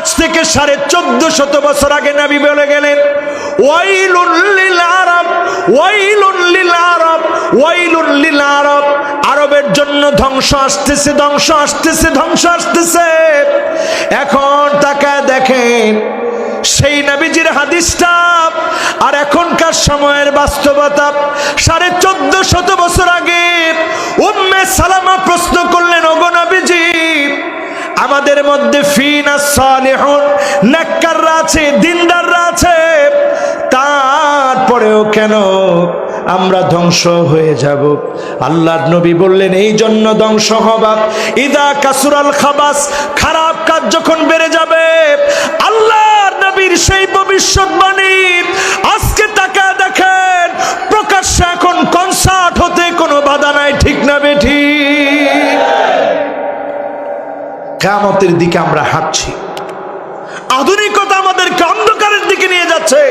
আজ থেকে 1450 বছর আগে নবী বলে গেলেন, ওয়াইলুল লিল আরব, ওয়াইলুল লিল আরব, ওয়াইলুল লিল আরব। আরবের জন্য ধ্বংস আসতেছে, ধ্বংস আসতেছে, ধ্বংস আসতেছে। এখন তাকায় দেখেন সেই নবীজির হাদিসটা আর এখনকার সময়ের বাস্তবতা। 1450 বছর আগে উম্মে সালামা প্রশ্ন করলেন, ওগো নবীজি, আমাদের মধ্যে ফিনা সালিহুন, নেককাররা আছে, দিনদাররা আছে, তারপরেও কেন আমরা ধ্বংস হয়ে যাব? আল্লাহর নবী বললেন, এই জন্য ধ্বংস হবা, ইদা কাসুরাল খাবাস, খারাপ কাজ যখন বেড়ে যাবে। আল্লাহর নবীর সেই ভবিষ্যৎবাণী আজকে তাকায় দেখেন প্রকাশ্যে এখন কনসার্ট হতে কোনো বাধা নাই, ঠিক না বেঠিক? কিয়ামতের দিকে আমরা হাঁটছি, আধুনিকতা আমাদেরকে অন্ধকারের দিকে নিয়ে যাচ্ছে।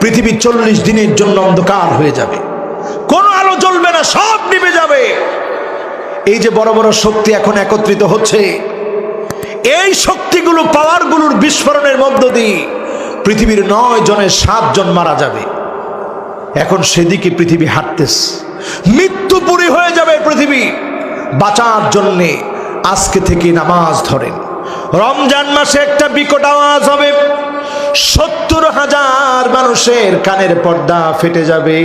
পৃথিবী 40 দিনের জন্য অন্ধকার হয়ে যাবে, কোনো আলো জ্বলবে না, সব নিভে যাবে। এই যে বড় বড় শক্তি এখন একত্রিত হচ্ছে, এই শক্তিগুলো, পাওয়ারগুলোর বিস্ফোরণের মধ্য দিয়ে পৃথিবীর 9 জনের 7 জন মারা যাবে। এখন সেদিকে পৃথিবী হাঁটতেছে, মৃত্যুপুরী হয়ে যাবে পৃথিবী। বাঁচার জন্যে আজকে থেকে নামাজ ধরেন। রমজান মাসে একটা বিকট আওয়াজ হবে, 70,000 মানুষের কানের পর্দা ফেটে যাবে,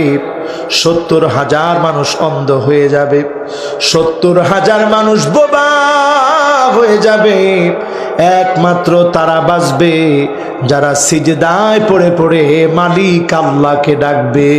70,000 মানুষ অন্ধ হয়ে যাবে, 70,000 মানুষ বোবা হয়ে যাবে। একমাত্র তারা বাঁচবে যারা সিজদায় পড়ে পড়ে মালিক আল্লাহকে ডাকবে।